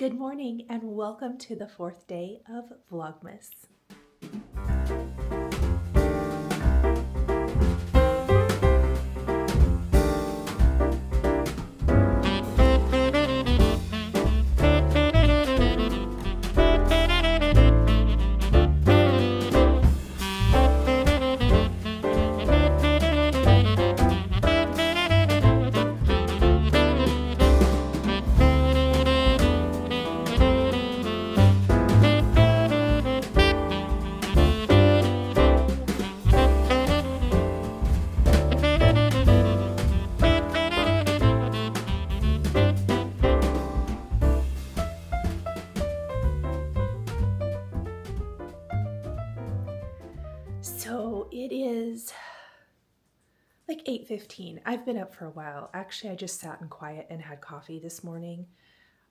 Good morning and welcome to the fourth day of Vlogmas. So it is like 8:15. I've been up for a while. Actually, I just sat in quiet and had coffee this morning.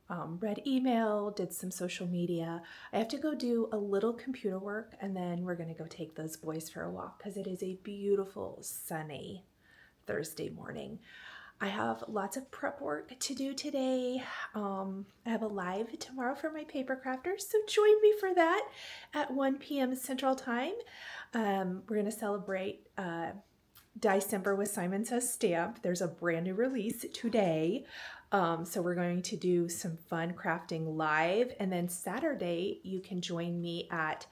Read email, did some social media. I have to go do a little computer work and then we're going to go take those boys for a walk because it is a beautiful sunny Thursday morning. I have lots of prep work to do today. I have a live tomorrow for my paper crafters, so join me for that at 1 p.m. Central Time. We're going to celebrate DieCember with Simon Says Stamp. There's a brand new release today. So we're going to do some fun crafting live, and then Saturday you can join me at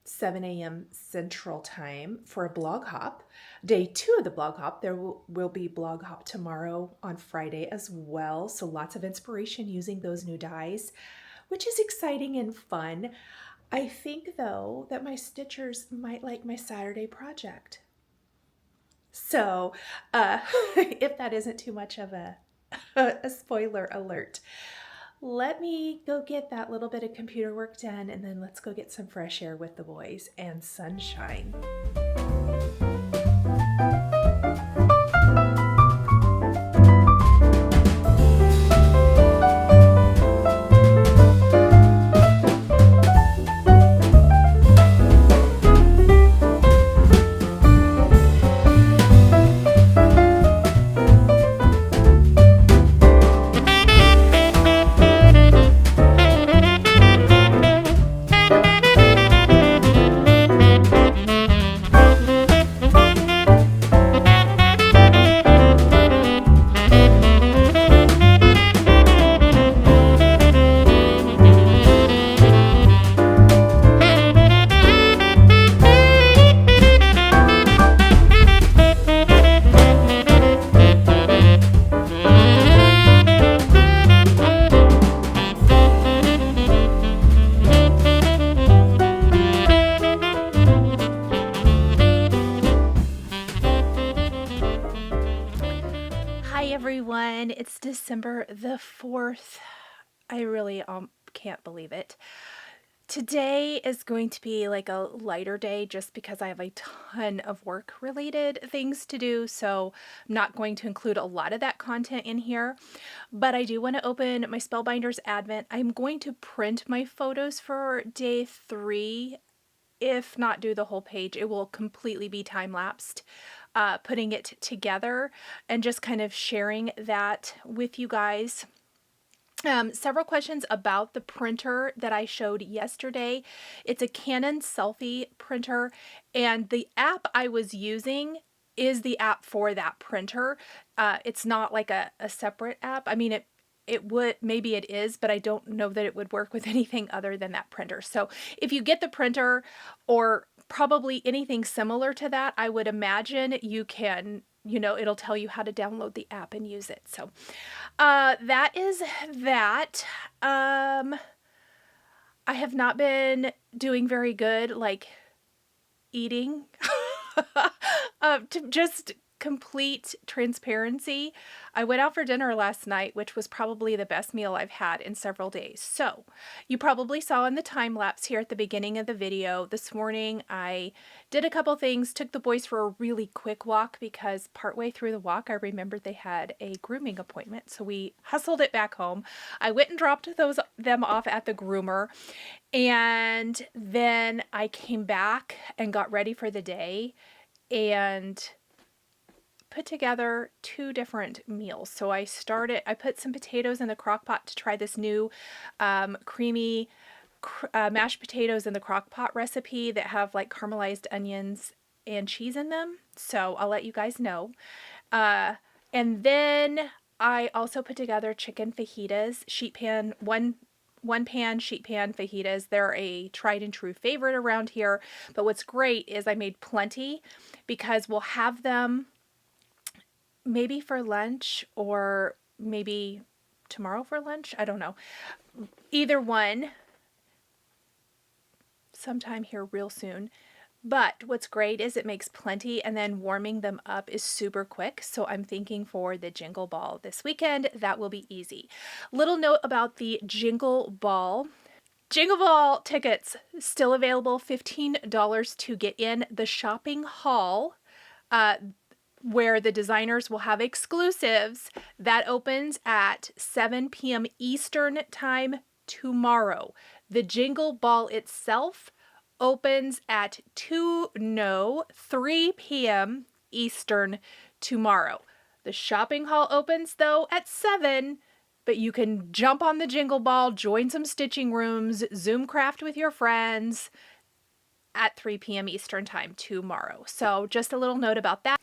7 a.m. Central Time for a blog hop. Day 2 of the blog hop. There will be blog hop tomorrow on Friday as well. So lots of inspiration using those new dies, which is exciting and fun. I think though that my stitchers might like my Saturday project. So if that isn't too much of a spoiler alert. Let me go get that little bit of computer work done and then let's go get some fresh air with the boys and sunshine. It's December the 4th. I really can't believe it. Today is going to be like a lighter day just because I have a ton of work related things to do, so I'm not going to include a lot of that content in here, but I do want to open my Spellbinders Advent. I'm going to print my photos for day 3. If not do the whole page, it will completely be time-lapsed. Putting it together and just kind of sharing that with you guys. Several questions about the printer that I showed yesterday. It's a Canon selfie printer, and the app I was using is the app for that printer. It's not like a separate app. I mean, it would, maybe it is, but I don't know that it would work with anything other than that printer. So if you get the printer or probably anything similar to that, I would imagine you can, it'll tell you how to download the app and use it. So that is that. I have not been doing very good, like eating. To just complete transparency, I went out for dinner last night, which was probably the best meal I've had in several days. So you probably saw in the time lapse here at the beginning of the video, this morning I did a couple things, took the boys for a really quick walk because partway through the walk I remembered they had a grooming appointment, so we hustled it back home. I went and dropped them off at the groomer, and then I came back and got ready for the day, and put together 2 different meals. So I put some potatoes in the crock pot to try this new creamy mashed potatoes in the crock pot recipe that have like caramelized onions and cheese in them. So I'll let you guys know. And then I also put together chicken fajitas, sheet pan, one pan sheet pan fajitas. They're a tried and true favorite around here. But what's great is I made plenty because we'll have them maybe for lunch or maybe tomorrow for lunch. I don't know. Either one sometime here real soon. But what's great is it makes plenty, and then warming them up is super quick. So I'm thinking for the Jingle Ball this weekend, that will be easy. Little note about the Jingle Ball. Jingle Ball tickets still available, $15 to get in. The shopping hall, where the designers will have exclusives, that opens at 7 p.m. Eastern time tomorrow. The Jingle Ball itself opens at 3 p.m. Eastern tomorrow. The shopping hall opens though at 7, but you can jump on the Jingle Ball, join some stitching rooms, Zoom craft with your friends at 3 p.m. Eastern time tomorrow. So just a little note about that.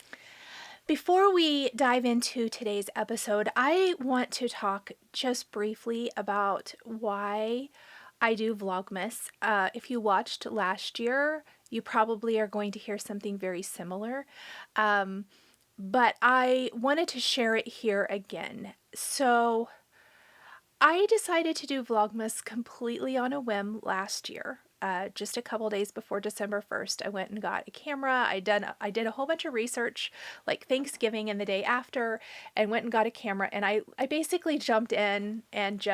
Before we dive into today's episode, I want to talk just briefly about why I do Vlogmas. If you watched last year, you probably are going to hear something very similar. But I wanted to share it here again. So I decided to do Vlogmas completely on a whim last year. Just a couple days before December 1st, I went and got a camera. I did a whole bunch of research, like Thanksgiving and the day after, and went and got a camera. And I basically jumped in and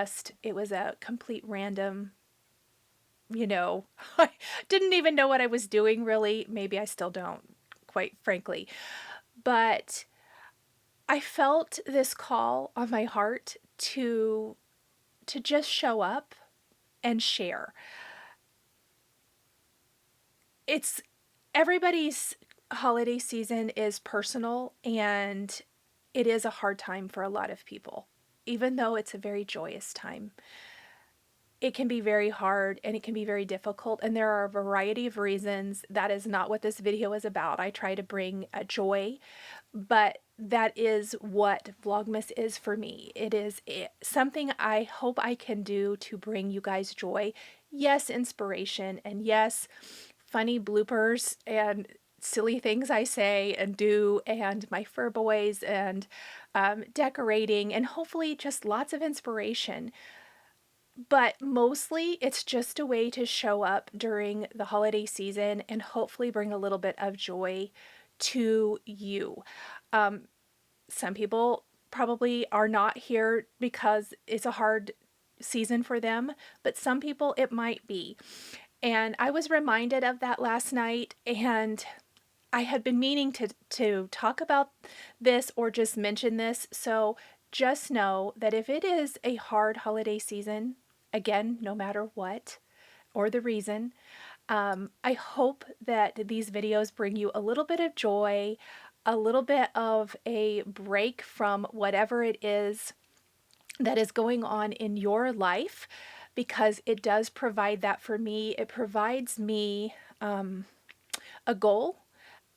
it was a complete random, I didn't even know what I was doing really. Maybe I still don't, quite frankly. But I felt this call on my heart to just show up and share. Everybody's holiday season is personal, and it is a hard time for a lot of people. Even though it's a very joyous time, it can be very hard and it can be very difficult, and there are a variety of reasons. That is not what this video is about. I try to bring a joy, but that is what Vlogmas is for me. It is something I hope I can do to bring you guys joy. Yes, inspiration, and yes, funny bloopers and silly things I say and do, and my fur boys, and decorating, and hopefully just lots of inspiration. But mostly it's just a way to show up during the holiday season and hopefully bring a little bit of joy to you. Some people probably are not here because it's a hard season for them, but some people it might be. And I was reminded of that last night, and I had been meaning to talk about this or just mention this. So just know that if it is a hard holiday season, again, no matter what or the reason, I hope that these videos bring you a little bit of joy, a little bit of a break from whatever it is that is going on in your life, because it does provide that for me. It provides me a goal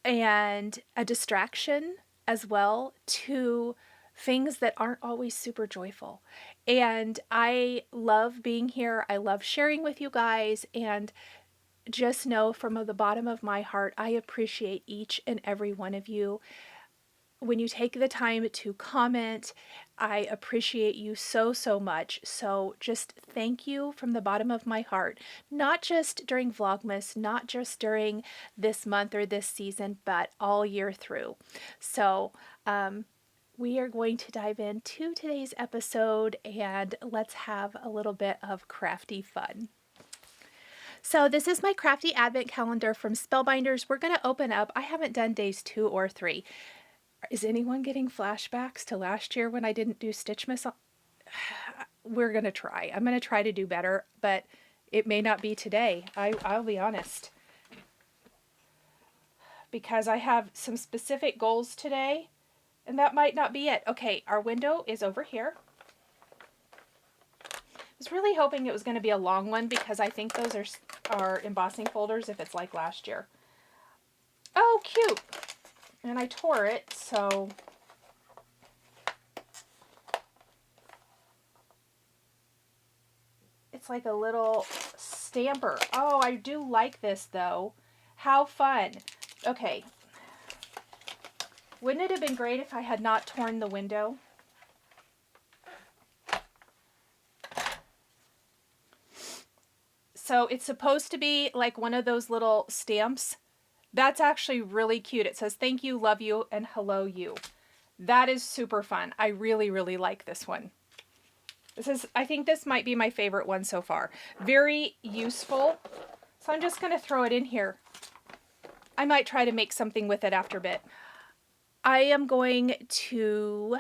and a distraction as well to things that aren't always super joyful. And I love being here. I love sharing with you guys, and just know from the bottom of my heart, I appreciate each and every one of you. When you take the time to comment, I appreciate you so, so much. So just thank you from the bottom of my heart, not just during Vlogmas, not just during this month or this season, but all year through. So we are going to dive into today's episode, and let's have a little bit of crafty fun. So this is my crafty advent calendar from Spellbinders. We're going to open up. I haven't done days 2 or 3. Is anyone getting flashbacks to last year when I didn't do Stitchmas? We're going to try. I'm going to try to do better, but it may not be today. I'll be honest. Because I have some specific goals today And that might not be it. Okay, our window is over here. I was really hoping it was going to be a long one because I think those are embossing folders if it's like last year. Oh, cute. And I tore it, so it's like a little stamper. Oh, I do like this though. How fun. Okay. Wouldn't it have been great if I had not torn the window? So it's supposed to be like one of those little stamps. That's actually really cute. It says, thank you, love you, and hello you. That is super fun. I really, really like this one. I think this might be my favorite one so far. Very useful. So I'm just going to throw it in here. I might try to make something with it after a bit. I am going to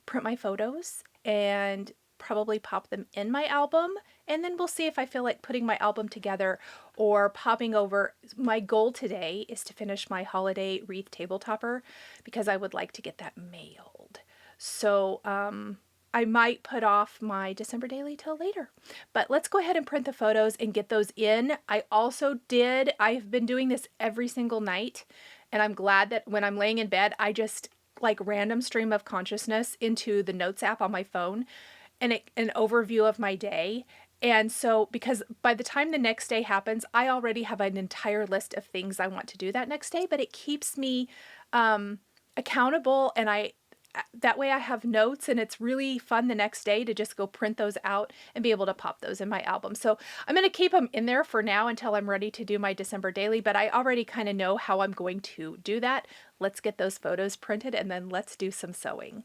print my photos and probably pop them in my album, and then we'll see if I feel like putting my album together or popping over. My goal today is to finish my holiday wreath table topper because I would like to get that mailed. So I might put off my December daily till later, but let's go ahead and print the photos and get those in. I've been doing this every single night, and I'm glad that when I'm laying in bed, I just like random stream of consciousness into the notes app on my phone and an overview of my day. And so, because by the time the next day happens, I already have an entire list of things I want to do that next day, but it keeps me accountable, and that way I have notes, and it's really fun the next day to just go print those out and be able to pop those in my album. So I'm going to keep them in there for now until I'm ready to do my December daily, but I already kind of know how I'm going to do that. Let's get those photos printed, and then let's do some sewing.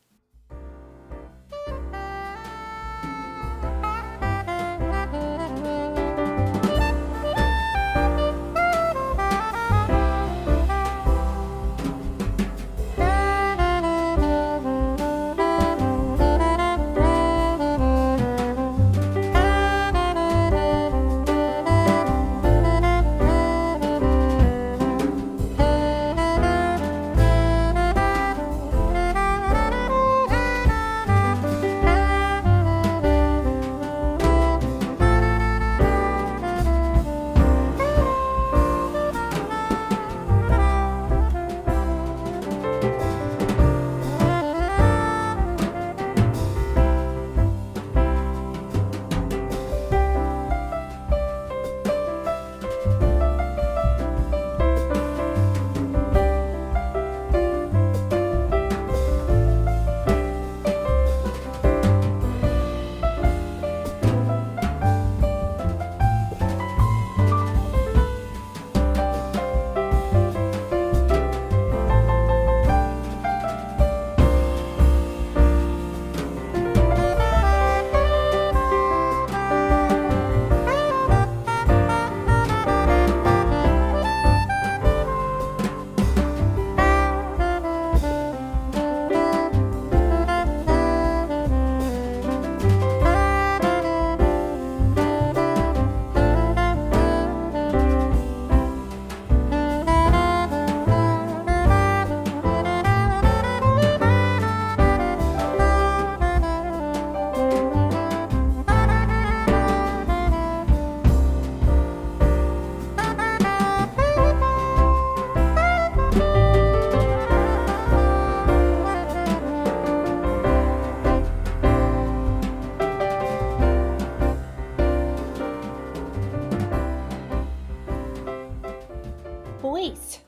Boys,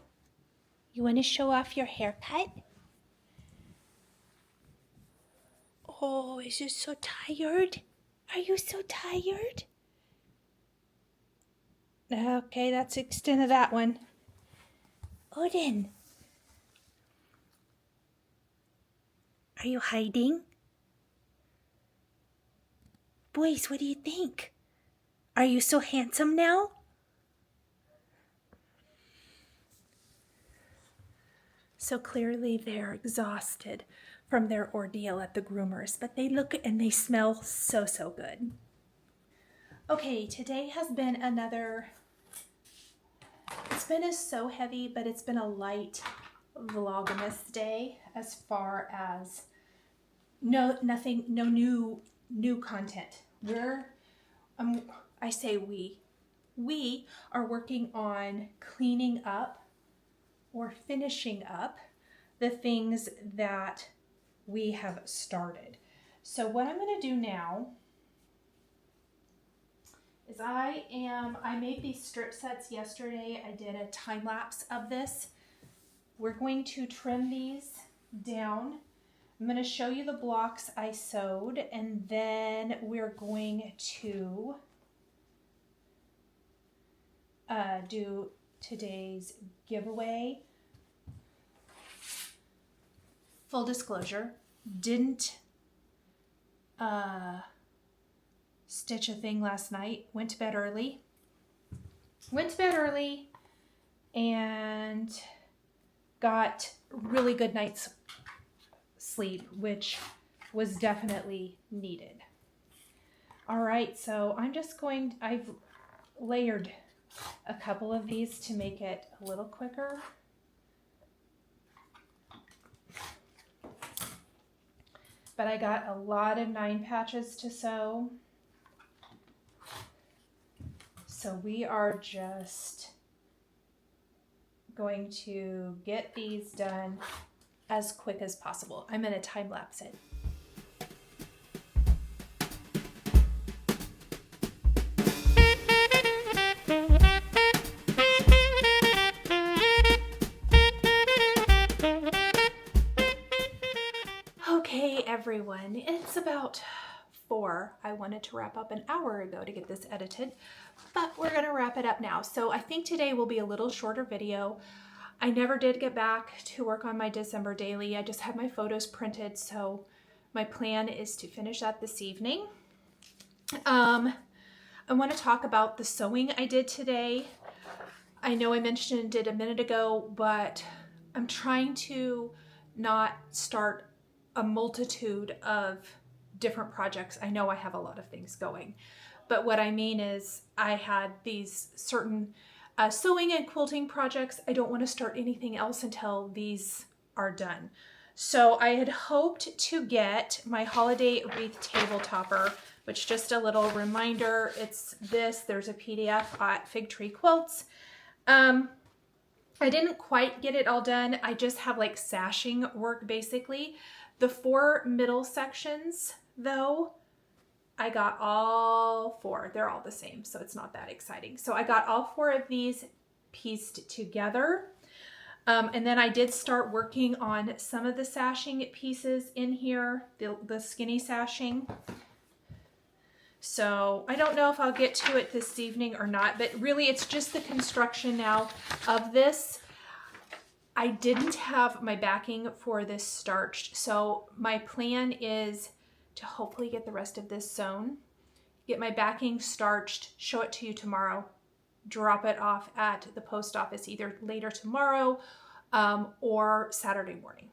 you want to show off your haircut? Oh, is you so tired? Are you so tired? Okay, that's the extent of that one. Odin, are you hiding? Boys, what do you think? Are you so handsome now? So clearly they're exhausted from their ordeal at the groomers, but they look and they smell so, so good. Okay, today has been another, it's been so heavy, but it's been a light Vlogmas day as far as no new content. I say we are working on cleaning up or finishing up the things that we have started. So what I'm going to do now is I made these strip sets yesterday. I did a time lapse of this. We're going to trim these down. I'm going to show you the blocks I sewed, and then we're going to do today's giveaway. Full disclosure, didn't stitch a thing last night. Went to bed early and got really good night's sleep, which was definitely needed. All right, so I've layered a couple of these to make it a little quicker. But I got a lot of 9 patches to sew. So we are just going to get these done as quick as possible. I'm going to time lapse it. Okay, everyone, it's about 4. I wanted to wrap up an hour ago to get this edited, but we're going to wrap it up now. So I think today will be a little shorter video. I never did get back to work on my DieCember daily. I just had my photos printed, so my plan is to finish that this evening. I want to talk about the sewing I did today. I know I mentioned it a minute ago, but I'm trying to not start a multitude of different projects. I know I have a lot of things going, but what I mean is I had these certain sewing and quilting projects. I don't want to start anything else until these are done. So I had hoped to get my holiday wreath table topper, which, just a little reminder, it's this. There's a PDF at Fig Tree Quilts. I didn't quite get it all done. I just have like sashing work basically. The 4 middle sections though, I got all 4. They're all the same, so it's not that exciting. So I got all 4 of these pieced together. And then I did start working on some of the sashing pieces in here, the skinny sashing. So I don't know if I'll get to it this evening or not, but really it's just the construction now of this. I didn't have my backing for this starched, so my plan is to hopefully get the rest of this sewn, get my backing starched, show it to you tomorrow, drop it off at the post office either later tomorrow or Saturday morning.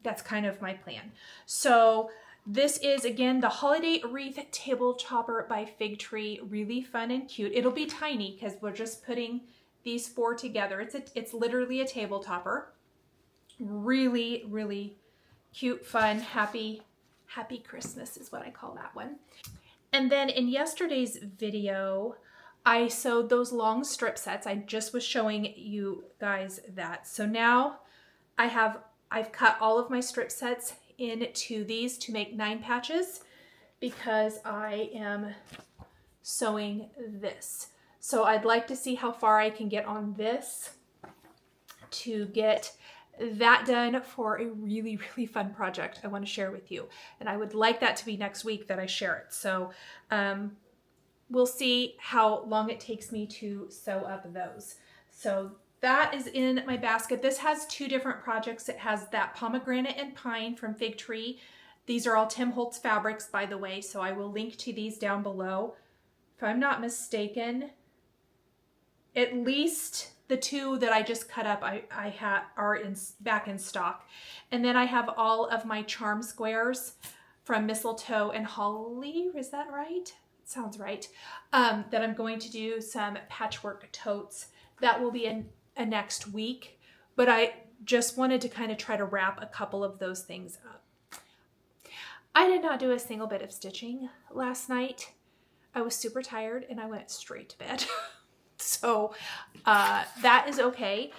That's kind of my plan. So this is, again, the Holiday Wreath Table Topper by Fig Tree. Really fun and cute. It'll be tiny because we're just putting these 4 together. It's literally a table topper. Really, really cute, fun, happy Christmas is what I call that one. And then in yesterday's video, I sewed those long strip sets. I just was showing you guys that. So now I've cut all of my strip sets into these to make 9 patches because I am sewing this. So I'd like to see how far I can get on this to get that done for a really, really fun project I want to share with you. And I would like that to be next week that I share it. So we'll see how long it takes me to sew up those. So that is in my basket. This has 2 different projects. It has that pomegranate and pine from Fig Tree. These are all Tim Holtz fabrics, by the way, so I will link to these down below. If I'm not mistaken, at least the 2 that I just cut up are back in stock. And then I have all of my charm squares from Mistletoe and Holly, is that right? It sounds right. That I'm going to do some patchwork totes. That will be a next week. But just wanted to kind of try to wrap a couple of those things up. I did not do a single bit of stitching last night. I was super tired and I went straight to bed. So that is okay.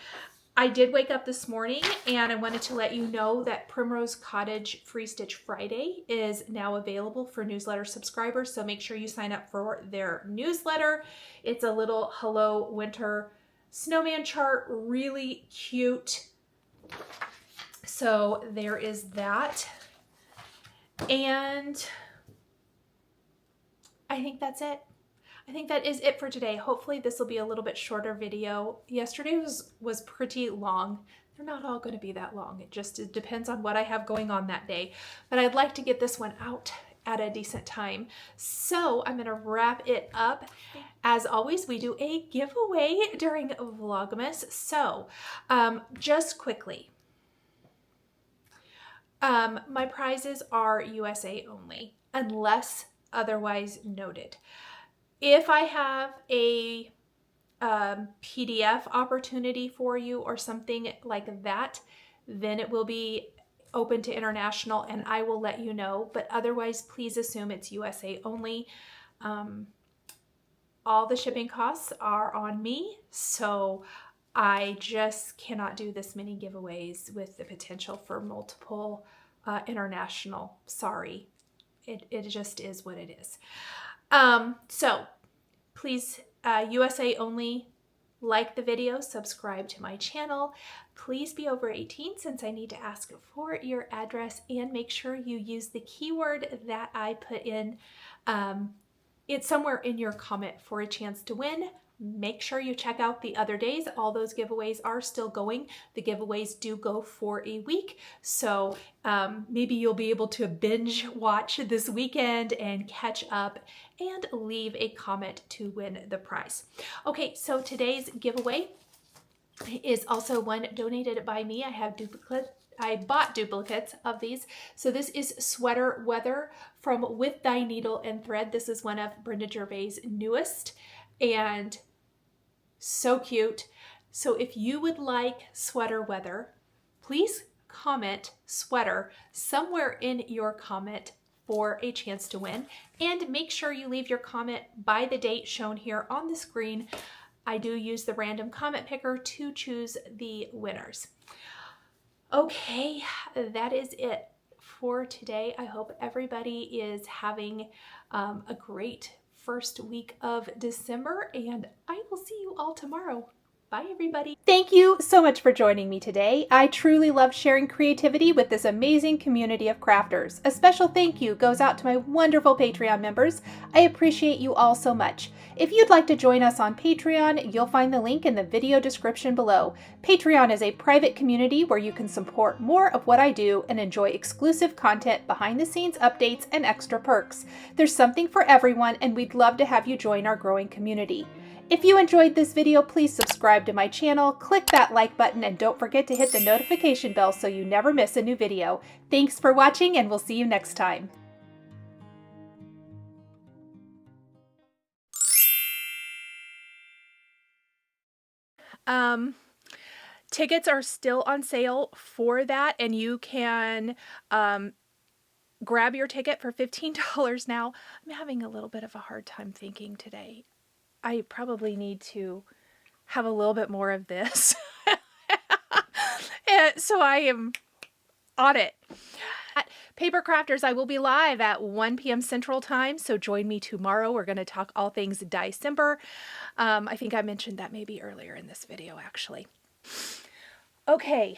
I did wake up this morning and I wanted to let you know that Primrose Cottage Free Stitch Friday is now available for newsletter subscribers. So make sure you sign up for their newsletter. It's a little Hello Winter snowman chart, really cute. So there is that. And I think that's it. I think that is it for today. Hopefully this will be a little bit shorter video. Yesterday was pretty long. They're not all going to be that long. It depends on what I have going on that day. But I'd like to get this one out at a decent time. So I'm going to wrap it up. As always, we do a giveaway during Vlogmas. So just quickly, my prizes are USA only, unless otherwise noted. If I have a PDF opportunity for you or something like that, then it will be open to international and I will let you know. But otherwise, please assume it's USA only. All the shipping costs are on me, so I just cannot do this many giveaways with the potential for multiple international. Sorry, it just is what it is. So please, USA only, like the video, subscribe to my channel. Please be over 18 since I need to ask for your address, and make sure you use the keyword that I put in. It's somewhere in your comment for a chance to win. Make sure you check out the other days. All those giveaways are still going. The giveaways do go for a week. So maybe you'll be able to binge watch this weekend and catch up and leave a comment to win the prize. Okay, so today's giveaway is also one donated by me. I bought duplicates of these. So this is Sweater Weather from With Thy Needle and Thread. This is one of Brenda Gervais' newest and so cute. So if you would like Sweater Weather, please comment sweater somewhere in your comment for a chance to win. And make sure you leave your comment by the date shown here on the screen. I do use the random comment picker to choose the winners. Okay, that is it for today. I hope everybody is having a great first week of December, and I will see you all tomorrow. Bye, everybody. Thank you so much for joining me today. I truly love sharing creativity with this amazing community of crafters. A special thank you goes out to my wonderful Patreon members. I appreciate you all so much. If you'd like to join us on Patreon, you'll find the link in the video description below. Patreon is a private community where you can support more of what I do and enjoy exclusive content, behind-the-scenes updates, and extra perks. There's something for everyone, and we'd love to have you join our growing community. If you enjoyed this video, please subscribe to my channel, click that like button, and don't forget to hit the notification bell so you never miss a new video. Thanks for watching, and we'll see you next time. Tickets are still on sale for that, and you can grab your ticket for $15 now. I'm having a little bit of a hard time thinking today. I probably need to have a little bit more of this. So I am on it. At Paper Crafters, I will be live at 1 p.m. Central Time, so join me tomorrow. We're going to talk all things DieCember. I think I mentioned that maybe earlier in this video, actually. Okay.